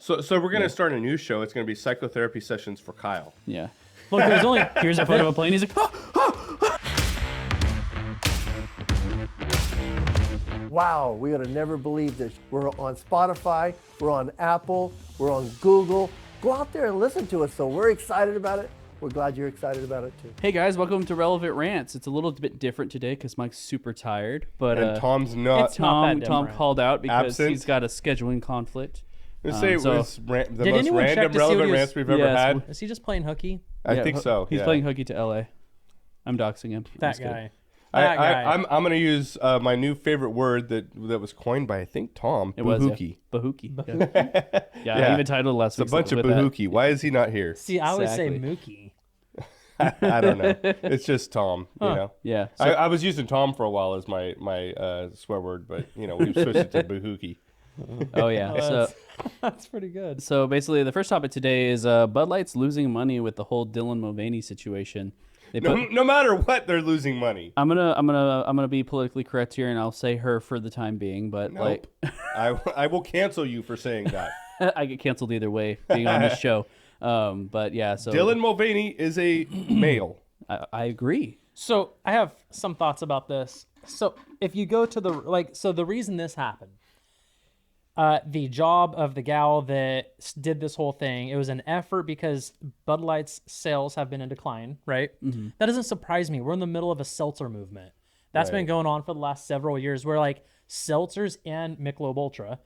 So we're gonna start a new show. It's gonna be psychotherapy sessions for Kyle. Yeah. Look, here's a photo of a plane. He's like, Wow, we would have never believed this. We're on Spotify, we're on Apple, we're on Google. Go out there and listen to us. So we're excited about it. We're glad you're excited about it too. Hey guys, welcome to Relevant Rants. It's a little bit different today because Mike's super tired, but And Tom's not. It's not that Tom different. called out because Absent. he's got a scheduling conflict. Let's say it so- was the most anyone check random to see what relevant he was- rants we've ever Yes, had. Is he just playing hooky? I think so. He's yeah. playing hooky to LA. I'm doxing him. I'm That just kidding. guy. That guy. I'm gonna use my new favorite word that was coined by I think Tom. It was Bahookie. Bahookie. Yeah, I even titled last It's a week's bunch of with that. Bahookie. Why is he not here? See, I always say Exactly. Mookie. I don't know. It's just Tom. You know. Yeah. So, I was using Tom for a while as my swear word, but we've switched it to Bahookie. oh yeah. So That's pretty good. so basically, the first topic today is Bud Light's losing money with the whole Dylan Mulvaney situation. They put, No matter what, they're losing money. I'm gonna be politically correct here, and I'll say her for the time being. But Nope. I will cancel you for saying that. I get canceled either way being on this show. But yeah, so Dylan Mulvaney is a male. I agree. So I have some thoughts about this. So if you go to the reason this happened, the job of the gal that did this whole thing, it was an effort because Bud Light's sales have been in decline, right? Mm-hmm. That doesn't surprise me. We're in the middle of a seltzer movement. That's been going on for the last several years where like seltzers and Michelob Ultra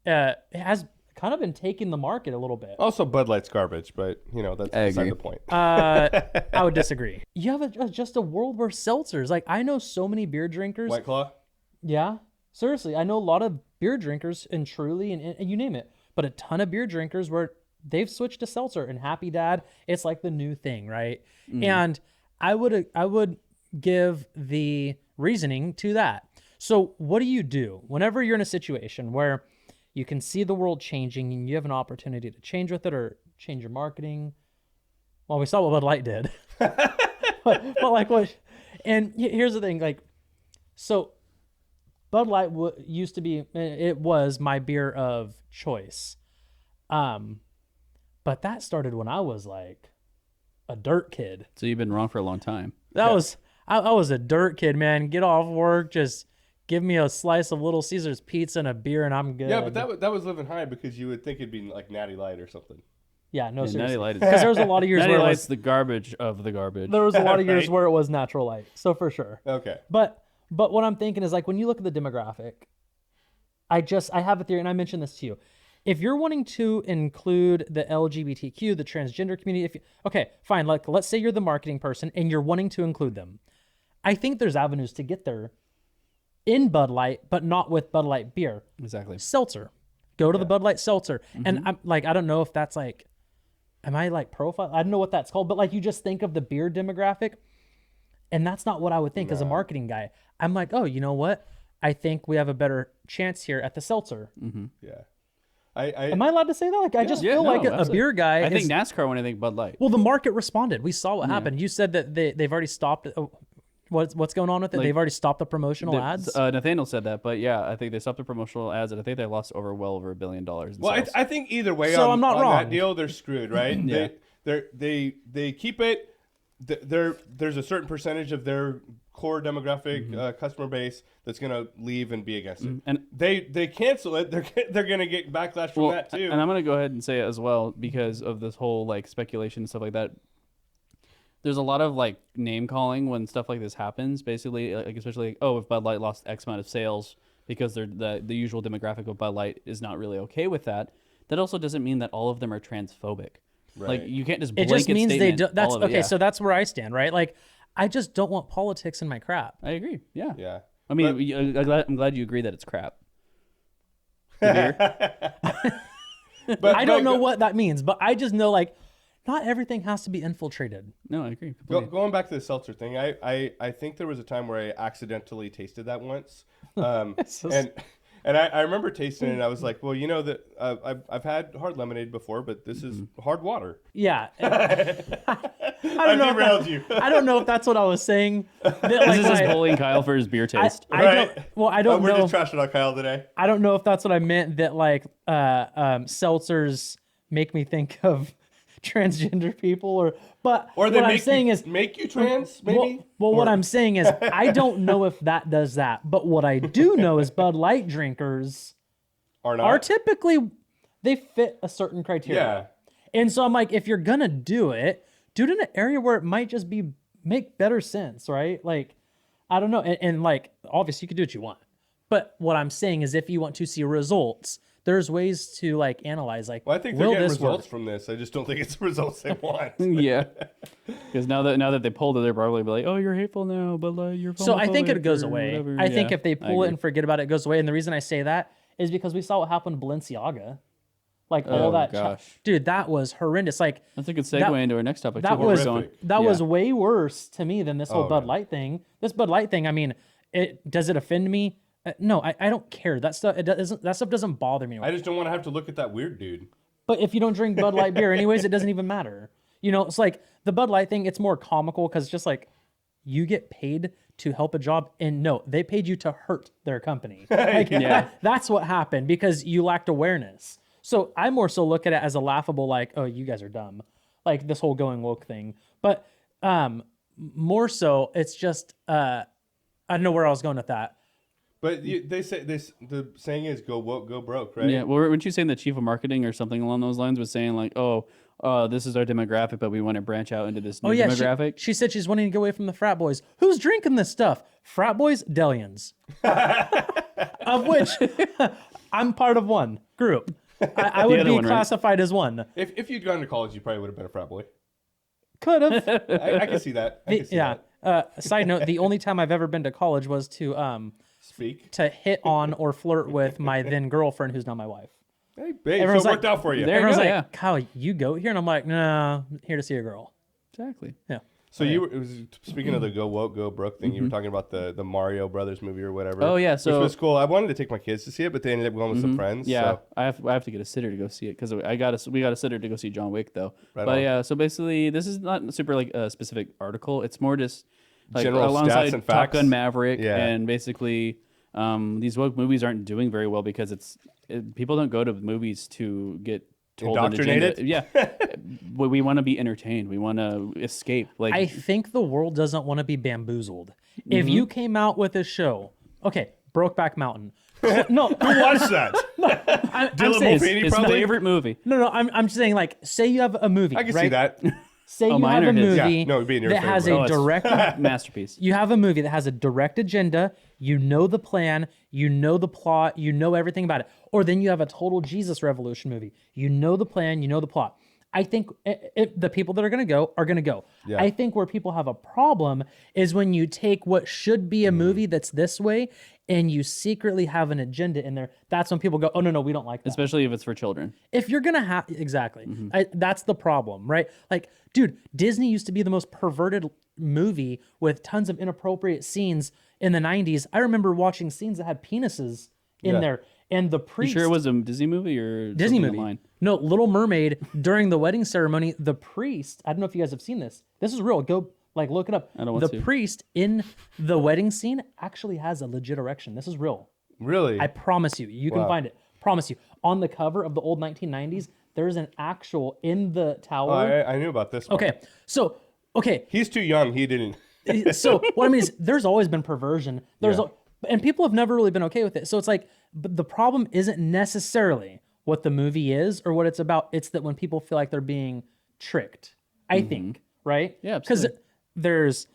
has kind of been taking the market a little bit. Also, Bud Light's garbage, but that's I beside agree. the point. I would disagree. You have just a world where seltzers, like I know so many beer drinkers. White Claw. Yeah, seriously, I know a lot of beer drinkers and Truly and you name it, but a ton of beer drinkers where they've switched to seltzer and Happy Dad. It's like the new thing, right? And I would give the reasoning to that. So what do you do whenever you're in a situation where you can see the world changing and you have an opportunity to change with it or change your marketing? Well, we saw what Bud Light did, but like what? And here's the thing, like, so Bud Light used to be, it was my beer of choice, but that started when I was like a dirt kid. So you've been wrong for a long time. I was a dirt kid, man. Get off work, just give me a slice of Little Caesars pizza and a beer, and I'm good. Yeah, but that was living high because you would think it'd be like Natty Light or something. yeah, no, Yeah, Natty seriously, Light is because there was a lot of years Natty where it Light's was, the garbage of the garbage. there was a lot of years Right. where it was Natural Light, so for sure. Okay. But what I'm thinking is like when you look at the demographic, I have a theory, and I mentioned this to you. If you're wanting to include the LGBTQ, the transgender community, okay, fine. Like let's say you're the marketing person and you're wanting to include them. I think there's avenues to get there in Bud Light, but not with Bud Light beer. Exactly. Seltzer. Go to the Bud Light seltzer. And I'm like, I don't know if that's like, am I like profile? I don't know what that's called, but like you just think of the beer demographic. And that's not what I would think as a marketing guy. I'm like, oh, you know what? I think we have a better chance here at the seltzer. Yeah. Am I allowed to say that? Like, I just feel like a beer guy. I think NASCAR when I think Bud Light. Well, the market responded. We saw what happened. You said that they've already stopped. What's going on with it? Like, They've already stopped the promotional ads. Nathaniel said that, but yeah, I think they stopped the promotional ads, and I think they lost over $1 billion in Well, sales. I think either way, So on, I'm not on wrong. that deal, they're screwed, right? Yeah. They keep it. There's a certain percentage of their core demographic customer base that's going to leave and be against it. And they cancel it. They're going to get backlash from that too. And I'm going to go ahead and say it as well because of this whole like speculation and stuff like that. There's a lot of like name calling when stuff like this happens. Basically, like especially like, if Bud Light lost X amount of sales because they're the usual demographic of Bud Light is not really okay with that. That also doesn't mean that all of them are transphobic. Right. Like you can't just It blanket just means they do. statement That's all of it, okay. yeah. So that's where I stand, right? Like, I just don't want politics in my crap. I agree. Yeah. yeah. I mean, I'm glad you agree that it's crap. The beer? But I don't know what that means, but I just know like, not everything has to be infiltrated. No, I agree. Completely. Going back to the seltzer thing, I think there was a time where I accidentally tasted that once, and And I remember tasting it, and I was like, well, you know that I've had hard lemonade before, but this is hard water. Yeah. I derailed you. I don't know if that's what I was saying. That, like, This is just bullying Kyle for his beer taste. Right. I don't We're know. just trashing on Kyle today. I don't know if that's what I meant. That like seltzers make me think of transgender people, but Or they what I'm saying is make you trans, maybe? Well, what I'm saying is I don't know if that does that, but what I do know is Bud Light drinkers Are not? are typically, they fit a certain criteria. Yeah. And so I'm like, if you're gonna do it in an area where it might just make better sense, right? Like, I don't know. And like, obviously you can do what you want. But what I'm saying is if you want to see results, there's ways to like analyze, like, Well, I think they're will getting this results work? from this. I just don't think it's the results they want. Yeah, because now that they pulled it, they're probably be like, "Oh, you're hateful now," but like you're. So I think it homophobic goes or away. whatever. I think Yeah, if they I pull it agree. and forget about it, it goes away. And the reason I say that is because we saw what happened to Balenciaga. Like all Oh, that, gosh. dude, that was horrendous. Like That's a good segue that- into our next topic. that too, where we're was going. that Yeah. was way worse to me than this whole Oh, Bud yeah. Light thing. This Bud Light thing, I mean, does it offend me? No, I don't care. That stuff doesn't bother me. I just don't want to have to look at that weird dude. But if you don't drink Bud Light beer anyways, it doesn't even matter. You know, it's like the Bud Light thing, it's more comical because just like you get paid to help a job, and no, they paid you to hurt their company. Like, Yeah. that's what happened because you lacked awareness. So I more so look at it as a laughable, like, oh, you guys are dumb. Like this whole going woke thing. But more so, it's just, I don't know where I was going with that. But they say this. The saying is "go woke, go broke," right? Yeah, well, weren't you saying the chief of marketing or something along those lines was saying like, "Oh, this is our demographic, but we want to branch out into this new demographic." She said she's wanting to get away from the frat boys. Who's drinking this stuff? Frat boys, Delians. Of which I'm part of one group. I would other be one, right? classified as one. If you'd gone to college, you probably would have been a frat boy. Could have. I can see that. I can see Yeah. that. Side note, the only time I've ever been to college was Speak. to hit on or flirt with my then girlfriend who's now my wife. Hey, babe, Everyone's so it like- worked out for you. There you Everyone's go, like, yeah. Kyle, you go here? And I'm like, no, I'm here to see a girl. Exactly. Yeah. So you were, it was speaking of the go woke, go broke thing. You were talking about the Mario Brothers movie or whatever. Oh, yeah, which so- was cool. I wanted to take my kids to see it, but they ended up going with some friends. Yeah, So. I have to get a sitter to go see it because we got a sitter to go see John Wick though. Right but on. yeah, so basically this is not super like a specific article. It's more just like General stats alongside and Top facts. Gun Maverick Yeah. and basically these woke movies aren't doing very well because people don't go to movies to get told an Indoctrinated? agenda. Yeah, we want to be entertained. We want to escape. Like I think the world doesn't want to be bamboozled. If you came out with a show, okay, Brokeback Mountain. No, Who watched that? I'm Dylan saying, Mulvaney, his probably? favorite movie. no, I'm saying like, say you have a movie. I can right? see that. Say you mine have or a his? movie Yeah, no, it'd be in your that has favorite. a it's direct. masterpiece. You have a movie that has a direct agenda. You know the plan. You know the plot. You know everything about it. Or then you have a total Jesus Revolution movie. You know the plan. You know the plot. I think the people that are going to go are going to go. Yeah. I think where people have a problem is when you take what should be a movie that's this way and you secretly have an agenda in there. That's when people go, oh, no, we don't like that. Especially if it's for children. If you're gonna have exactly, that's the problem, right? Like, dude, Disney used to be the most perverted movie with tons of inappropriate scenes in the '90s. I remember watching scenes that had penises in Yeah. there, and the You priest. sure it was a Disney movie or Disney something movie. online? No, Little Mermaid during the wedding ceremony. The priest. I don't know if you guys have seen this. This is real. Go look it up. I don't want the to. priest in the wedding scene actually has a legit erection. This is real. Really? I promise you. You can Wow. find it. Promise you. On the cover of the old 1990s, there's an actual in the Oh, tower. I knew about this one. Okay. So, okay. He's too young. He didn't. So what I mean is there's always been perversion. Yeah. And people have never really been okay with it. So it's like, but the problem isn't necessarily what the movie is or what it's about. It's that when people feel like they're being tricked, I think, right? Yeah, Because absolutely. there's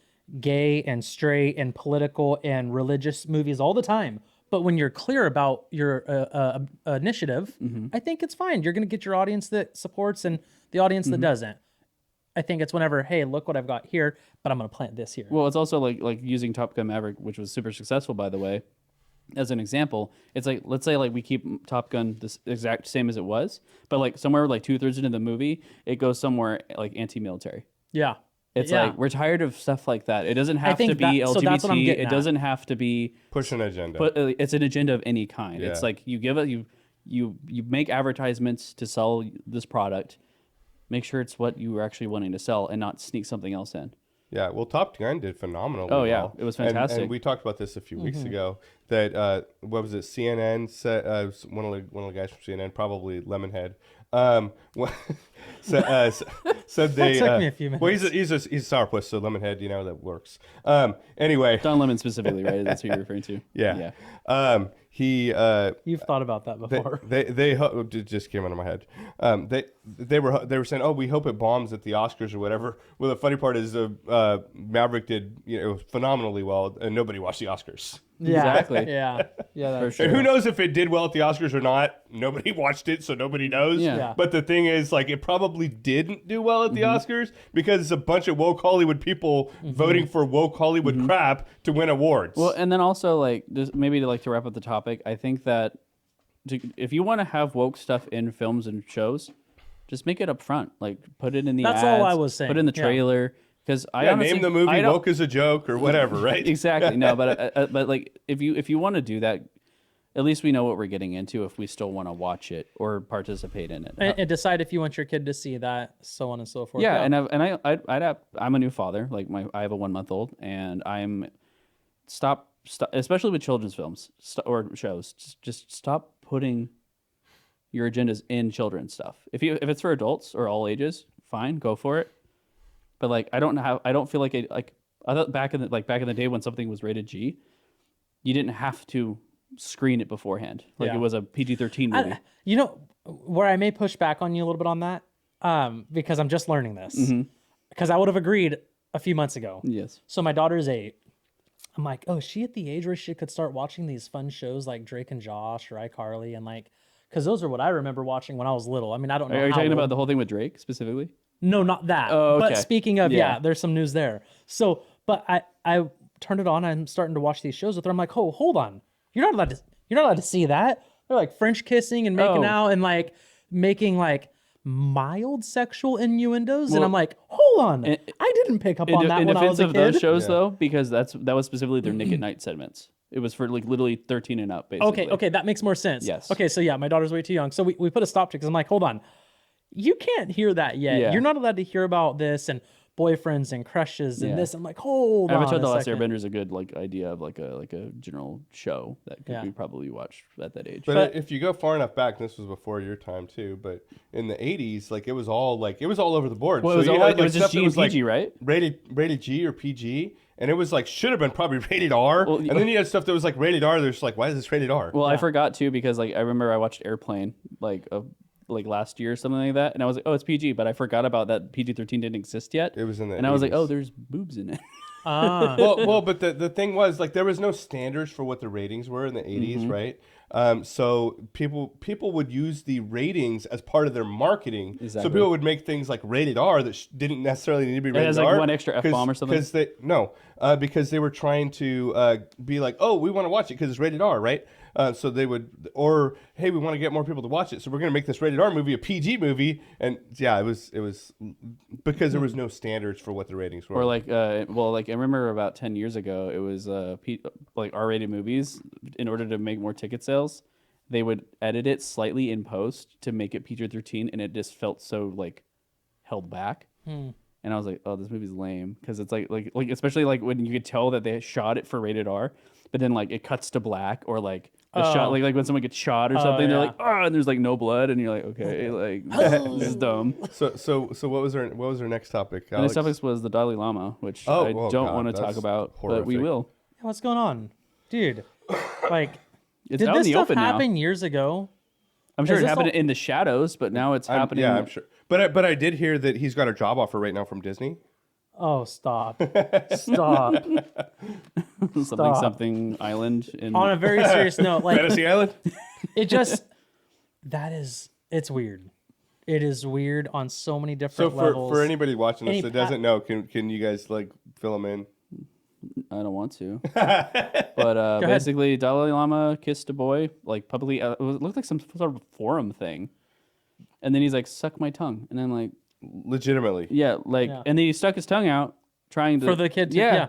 gay and straight and political and religious movies all the time. But when you're clear about your initiative, I think it's fine. You're going to get your audience that supports and the audience that doesn't. I think it's whenever, hey, look what I've got here, but I'm going to plant this here. Well, it's also like using Top Gun Maverick, which was super successful, by the way, as an example. It's like, let's say like we keep Top Gun this exact same as it was, but like somewhere like 2/3 into the movie, it goes somewhere like anti-military. Yeah. It's Yeah. like we're tired of stuff like that. It doesn't have to think be that- so that's what I'm LGBT. getting It at. doesn't have to be. Push an agenda. But it's an agenda of any kind. Yeah. It's like you give it you make advertisements to sell this product. Make sure it's what you were actually wanting to sell and not sneak something else in. Yeah, well, Top Gun did phenomenally Oh, yeah. well. It was And fantastic. we talked about this a few weeks ago. That what was it? CNN said one of the guys from CNN, probably Lemonhead, said they. took me a few Well, he's a sourpuss, so Lemonhead, that works. Anyway, Don Lemon specifically, right? That's who you're referring to. yeah. He You've thought about that before. it just came out of my head. They were saying, oh, we hope it bombs at the Oscars or whatever. Well, the funny part is Maverick did phenomenally well, and nobody watched the Oscars. Yeah, Exactly. Yeah, that's sure. And who knows if it did well at the Oscars or not? Nobody watched it, so nobody knows. Yeah. Yeah. But the thing is, like, it probably didn't do well at the Oscars because it's a bunch of woke Hollywood people voting for woke Hollywood crap to win awards. Well, and then also like just maybe to wrap up the topic, I think that if you want to have woke stuff in films and shows, just make it up front. Like put it in the That's ads, all I was saying. Put it in the Yeah. trailer. Because I yeah, honestly, name the movie I don't- woke as a joke or whatever, right? Exactly. No, but like if you want to do that, at least we know what we're getting into if we still want to watch it or participate in it. and decide if you want your kid to see that, so on and so forth. Yeah, I'm a new father. Like I have a 1-month-old, and I'm stop, especially with children's films or shows. Just stop putting your agendas in children's stuff. If it's for adults or all ages, fine, go for it. But like I don't feel like I thought back in the day when something was rated G, you didn't have to screen it beforehand. Like Yeah. it was a PG-13 movie. Where I may push back on you a little bit on that, because I'm just learning this. Mm-hmm. Because I would have agreed a few months ago. Yes. So my daughter's 8. I'm like, oh, is she at the age where she could start watching these fun shows like Drake and Josh or iCarly and like, because those are what I remember watching when I was little. I mean, I don't know. Are you how talking old. about the whole thing with Drake specifically? No, not that. Oh, But okay. speaking of, Yeah. there's some news there. So, but I turned it on. I'm starting to watch these shows with her. I'm like, oh, hold on. You're not allowed to see that. They're like French kissing and making Oh. out and like making like mild sexual innuendos. And Well, I'm like, hold on. I didn't pick up on that In when I was defense a of kid. those shows, though, because that was specifically their Nick at Night segments. It was for like literally 13 and up, basically. Okay, that makes more sense. Yes. Okay, so yeah, my daughter's way too young. So we put a stop to it because I'm like, hold on. You can't hear that yet. Yeah. You're not allowed to hear about this and boyfriends and crushes and Yeah. this. I'm like, hold on. Avatar: The a Last second. Airbender is a good like idea of like a general show that could Yeah. be probably watched at that age. But if you go far enough back, this was before your time too. But in the '80s, like it was all over the board. Well, so it was, you all, had, it was like, just stuff G that and was PG, like right? rated G or PG, and it was like should have been probably rated R. Well, and then you had stuff that was like rated R. There's like, why is this rated R? Well, I forgot too because like I remember I watched Airplane like last year or something like that, and I was like, oh, it's PG, but I forgot about that PG-13 didn't exist yet. It was in the and I was like, 80s. oh, there's boobs in it. well, but the thing was like there was no standards for what the ratings were in the '80s, right? So people would use the ratings as part of their marketing. So Exactly. people would make things like rated R that didn't necessarily need to be rated has, like, R. one extra F-bomb or something? Because they were trying to be like, oh, we want to watch it because it's rated R, right? So they would, or hey, we want to get more people to watch it, so we're going to make this rated R movie a PG movie, and yeah, it was because there was no standards for what the ratings were. Or like, I remember about 10 years ago, it was like R-rated movies. In order to make more ticket sales, they would edit it slightly in post to make it PG-13, and it just felt so like held back. And I was like, oh, this movie's lame because it's like especially like when you could tell that they shot it for rated R, but then like it cuts to black or like a shot like when someone gets shot or something, they're yeah. like, oh, and there's like no blood, and you're like, okay, like this is dumb. So what was our next topic? And this Alex? topic was the Dalai Lama, which Oh, I oh, don't God, want to talk that's about, but we horrific. will. What's going on? Dude, like, It's did out in this the stuff open now. happen years ago? I'm sure Is it this happened all- in the shadows, but now it's happening. Yeah, I'm sure. But I did hear that he's got a job offer right now from Disney. Oh, stop. Stop. something island. In, On a very serious note, like, Fantasy Island. it just, it's weird. It is weird on so many So different levels. for anybody watching this Any that doesn't know, can you guys like fill them in? I don't want to. But basically, Dalai Lama kissed a boy like publicly. It looked like some sort of forum thing, and then he's like, "Suck my tongue," and then like, legitimately. Yeah, like, Yeah. and then he stuck his tongue out trying to For the kid to, Yeah. yeah.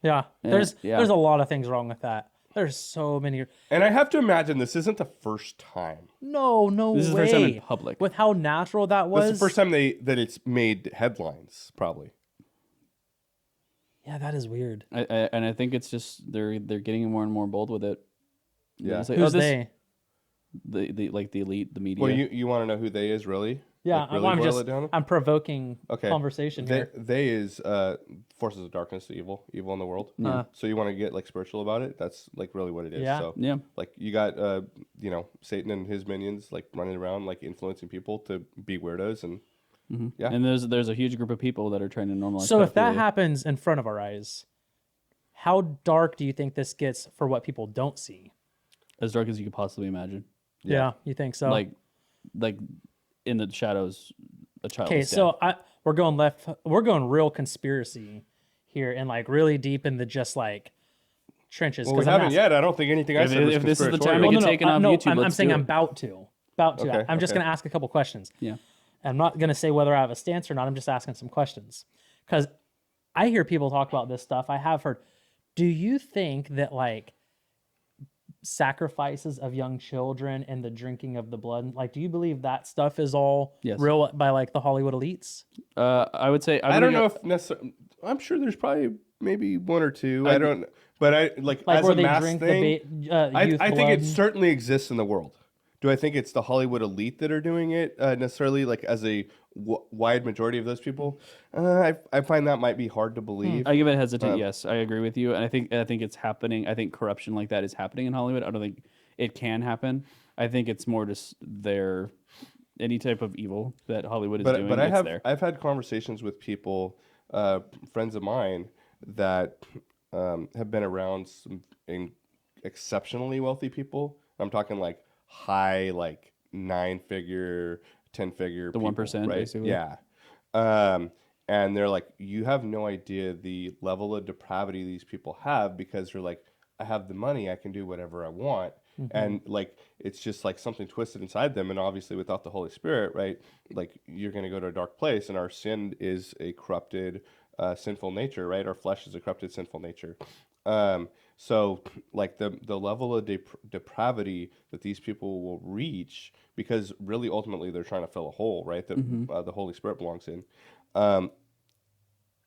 Yeah, There's yeah. there's a lot of things wrong with that. There's so many. And I have to imagine this isn't the first time. No This is the way. first time in public. With how natural that was. That's the first time that it's made headlines, probably. Yeah, that is weird. And I think it's just they're getting more and more bold with it. Yeah. It's like, Who's this, they? The like the elite, the media. Well, you want to know who they is really? Yeah, Like, really I'm boil just it down? I'm provoking Okay. conversation here. They is forces of darkness, evil in the world. Yeah. So you want to get like spiritual about it? That's like really what it is. Yeah. So Yeah. like you got Satan and his minions like running around like influencing people to be weirdos and yeah. And there's a huge group of people that are trying to normalize. So if that pedophilia. happens in front of our eyes, how dark do you think this gets for what people don't see? As dark as you could possibly imagine, Yeah, you think so? like in the shadows, a child. Okay, is so dead. we're going real conspiracy here and like really deep in the just like trenches. Well, we 'cause I'm haven't not- yet. I don't think anything I If- said was if this is the conspiratorial. time to get taken off YouTube, I'm let's saying do I'm it. about to. Okay, I'm just okay. going to ask a couple questions. Yeah. I'm not going to say whether I have a stance or not. I'm just asking some questions because I hear people talk about this stuff. I have heard. Do you think that like sacrifices of young children and the drinking of the blood, like, do you believe that stuff is all Yes. real by like the Hollywood elites? I would say I don't know if necessarily. I'm sure there's probably maybe one or two. I don't. But I like Like as where a they mass drink thing. the youth I think blood? it certainly exists in the world. Do I think it's the Hollywood elite that are doing it necessarily? Like as a wide majority of those people, I find that might be hard to believe. I give it a hesitant yes. I agree with you, and I think it's happening. I think corruption like that is happening in Hollywood. I don't think it can happen. I think it's more just any type of evil that Hollywood is doing. But it's there. I've had conversations with people, friends of mine that have been around some exceptionally wealthy people. I'm talking like high, like 9-figure, 10-figure. The 1%, right? basically. Yeah. And they're like, you have no idea the level of depravity these people have because they're like, I have the money, I can do whatever I want. And like, it's just like something twisted inside them. And obviously without the Holy Spirit, right? Like you're going to go to a dark place, and our sin is a corrupted, sinful nature, right? Our flesh is a corrupted, sinful nature. So like the level of depravity that these people will reach, because really ultimately they're trying to fill a hole, right? That the Holy Spirit belongs in.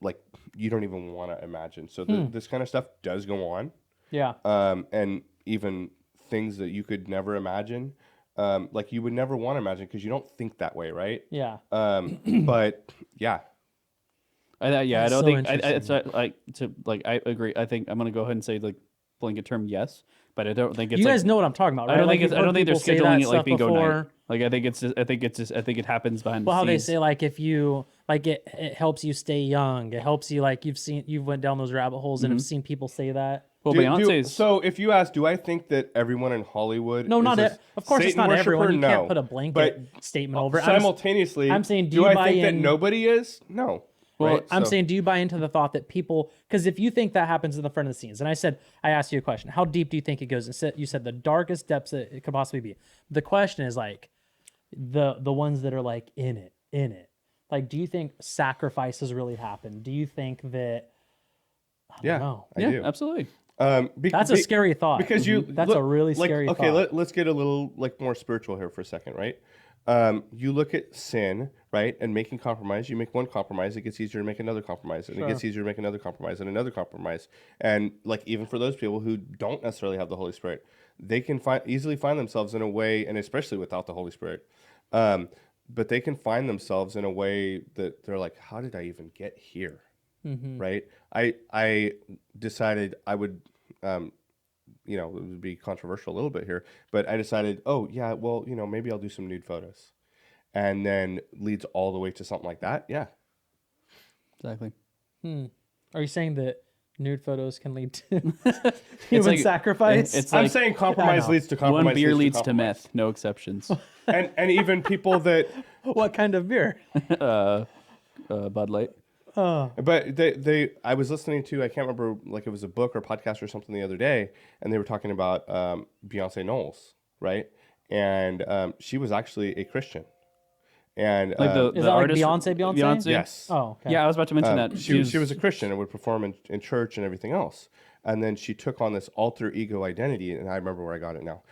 Like you don't even want to imagine. So this kind of stuff does go on. Yeah. And even things that you could never imagine, like you would never want to imagine because you don't think that way, right? Yeah. But yeah. I That's don't so think interesting. I agree. I think I'm gonna go ahead and say like blanket term yes, but I don't think it's You like, guys know what I'm talking about, right? I don't Like, think you've I don't heard think they're people say scheduling that it like stuff bingo night. before. Like I think it happens behind Well, the how they scenes. say like if you like it helps you stay young. It helps you like you've went down those rabbit holes and have seen people say that. Well, Beyonce's So if you ask, do I think that everyone in Hollywood? No, is not a it. Of course, it's Satan not everyone. worshiper? You No. can't put a blanket statement over it. Simultaneously, I'm saying, do I buy think that in- nobody is? No. Well, right? I'm So- saying, do you buy into the thought that people? Because if you think that happens in the front of the scenes, and I asked you a question: how deep do you think it goes? You said the darkest depths that it could possibly be. The question is like the ones that are like in it. Like, do you think sacrifices really happen? Do you think that? I don't know. I yeah, do. absolutely. That's a scary thought. Because you That's look- a really like, scary okay, thought. let's get a little like more spiritual here for a second, right? You look at sin, right, and making compromise. You make one compromise, it gets easier to make another compromise, and it gets easier to make another compromise and another compromise. And like even for those people who don't necessarily have the Holy Spirit, they can easily find themselves in a way, and especially without the Holy Spirit, but they can find themselves in a way that they're like, how did I even get here? Right? I decided I would. It would be controversial a little bit here, but I decided, oh yeah, well, maybe I'll do some nude photos, and then leads all the way to something like that. Yeah. Exactly. Are you saying that nude photos can lead to human like- sacrifice? it's I'm like saying compromise know. leads to compromise. one beer leads to compromise. meth, no exceptions. And even people that, What kind of beer? Bud Light. but I was listening to, I can't remember, like it was a book or podcast or something the other day, and they were talking about Beyonce Knowles, right? And she was actually a Christian. And Like Is the that like artist, Beyonce? yes. Oh, okay. Yeah, I was about to mention that. She was a Christian and would perform in church and everything else. And then she took on this alter ego identity, and I remember where I got it now,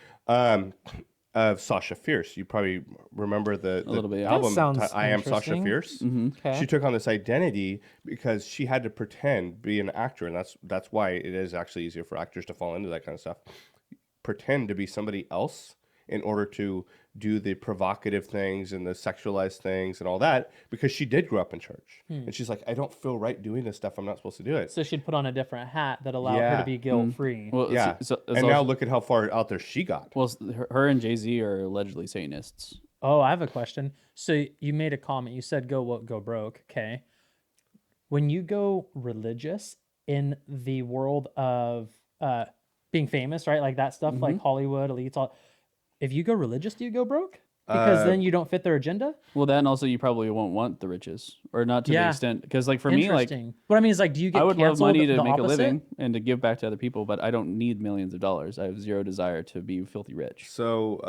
of Sasha Fierce. You probably remember the little bit, yeah. album That sounds I Am Sasha interesting. Fierce. Okay. She took on this identity because she had to pretend be an actor, and that's why it is actually easier for actors to fall into that kind of stuff. Pretend to be somebody else in order to do the provocative things and the sexualized things and all that, because she did grow up in church. And she's like, I don't feel right doing this stuff. I'm not supposed to do it. So she'd put on a different hat that allowed her Yeah. to be guilt-free. Well, Yeah. So, And now look at how far out there she got. well, her and Jay-Z are allegedly Satanists. Oh, I have a question. So you made a comment. You said go woke, go broke. Okay. When you go religious in the world of being famous, right? Like that stuff, like Hollywood, elites, all. If you go religious, do you go broke? Because then you don't fit their agenda? Well, then also you probably won't want the riches, or not to the Yeah. extent. Because like for me, like Interesting. What I mean is like, do you get I would love canceled money to the make a opposite? living and to give back to other people, but I don't need millions of dollars. I have zero desire to be filthy rich. So,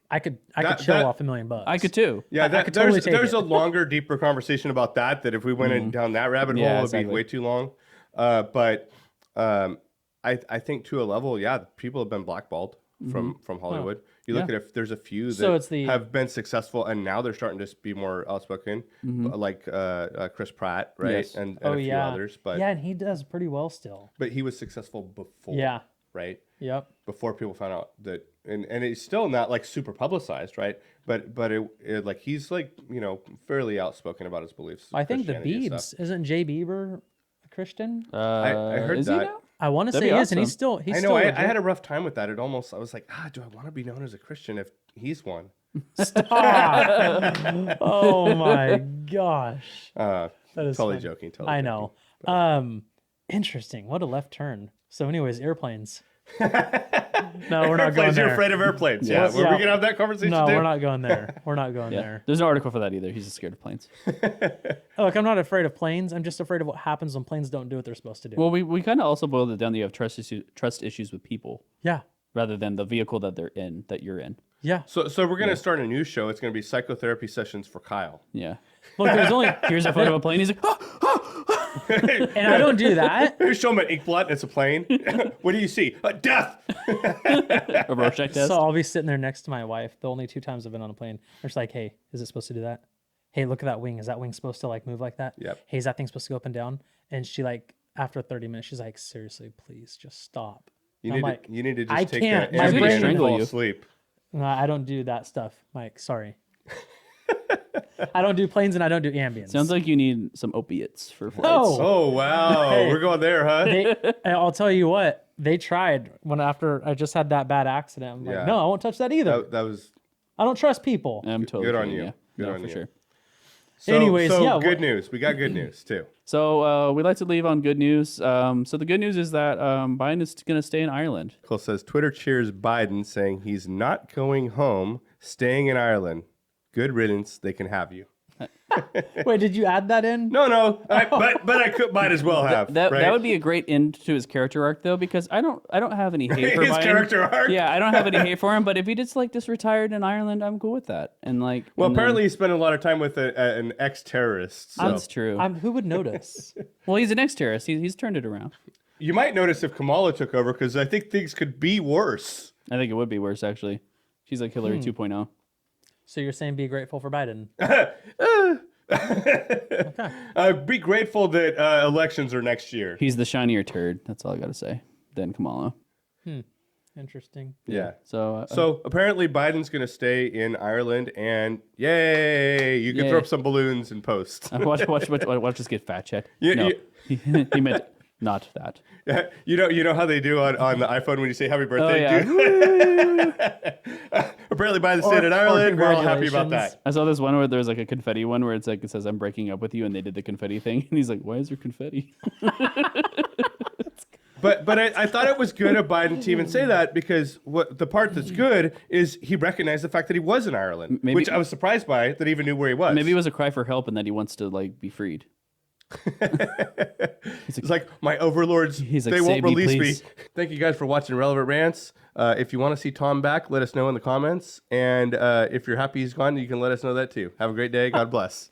I could That- chill that- off $1 million. I could too. yeah, I could totally take there's it. a longer, deeper conversation about that if we went in down that rabbit hole, Yeah, it would be exactly. way too long. But I think to a level, yeah, people have been blackballed from Hollywood. You look Yeah. at if there's a few that So it's the- have been successful, and now they're starting to be more outspoken, like Chris Pratt, right, Yes. and Oh, a few yeah. others. But Yeah, and he does pretty well still. but he was successful before, Yeah. right? Yep. Before people found out that, and it's still not like super publicized, right? But it like he's like, you know, fairly outspoken about his beliefs. I think the Christianity and Biebs, stuff. isn't Jay Bieber a Christian? I heard is that. He now? I want to say That'd he be is, and he's awesome. still he's I know. still I legit. had a rough time with that. It almost, I was like, do I want to be known as a Christian if he's one? Oh my gosh. Uh, That is totally funny. joking. Totally I joking. know. Interesting. What a left turn. So anyways, airplanes. No, we're not going Airplanes, you're there. afraid of airplanes. Yeah. Yeah. Were Yeah. we gonna have that conversation No, too? we're not going there. We're not going Yeah. there. There's no article for that either. He's just scared of planes. Look, I'm not afraid of planes. I'm just afraid of what happens when planes don't do what they're supposed to do. Well, we kind of also boiled it down that you have trust issues with people yeah. rather than the vehicle that they're in, that you're in. Yeah. So we're gonna start a new show. It's gonna be psychotherapy sessions for Kyle. Yeah. Look, there's only Here's a photo of a plane. He's like, oh, and I don't do that. Show him an ink blot. And it's a plane. What do you see? Death. a Rorschach test. So I'll be sitting there next to my wife. The only 2 times I've been on a plane. I'm just like, hey, is it supposed to do that? Hey, look at that wing. Is that wing supposed to like move like that? Yep. Hey, is that thing supposed to go up and down? And she like, after 30 minutes, she's like, seriously, please just stop. You I'm need like, to, you need to just I take can't. that My Ambien brain- and Strangle fall you. asleep. No, I don't do that stuff, Mike. Sorry. I don't do planes and I don't do ambience. Sounds like you need some opiates for flights. No. Oh wow, Hey. we're going there, huh? And I'll tell you what, they tried when after I just had that bad accident. I'm Yeah. like, no, I won't touch that either. That was I don't trust people. I'm totally good on kidding, you. Yeah. Good No, on for you. sure. so, Anyways, so yeah, good news. We got good news too. So we like to leave on good news. So the good news is that Biden is going to stay in Ireland. Cole says Twitter cheers Biden, saying he's not going home, staying in Ireland. Good riddance. They can have you. Wait, did you add that in? No, but I could might as well have. That right? that would be a great end to his character arc, though, because I don't have any hate for His Biden. character arc? Yeah, I don't have any hate for him. But if he just retired in Ireland, I'm cool with that. And like, Well, and then- apparently he spent a lot of time with an ex-terrorist. So. that's true. Who would notice? Well, he's an ex-terrorist. He's turned it around. You might notice if Kamala took over, because I think things could be worse. I think it would be worse actually. She's like Hillary 2.0. So you're saying be grateful for Biden? Be grateful that elections are next year. He's the shinier turd. That's all I gotta say. Than Kamala. Interesting. Yeah. So So apparently Biden's going to stay in Ireland, and yay, you can Yay. throw up some balloons and post. watch us get fat checked. You- No, you- he meant not that. you know how they do on the iPhone when you say happy Oh birthday? yeah. Dude? Apparently Biden's staying in or Ireland. We're all happy about congratulations. that. I saw this one where there's like a confetti one where it's like it says I'm breaking up with you, and they did the confetti thing, and he's like, "Why is there confetti?" But I thought it was good of Biden to even say that, because what the part that's good is he recognized the fact that he was in Ireland, Maybe- which I was surprised by, that he even knew where he was. Maybe it was a cry for help, and that he wants to like be freed. It's like my overlords, He's like, they won't "Save me, release please." me. Thank you guys for watching Relevant Rants. If you want to see Tom back, let us know in the comments. And if you're happy he's gone, you can let us know that too. Have a great day. God bless.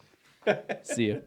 See you.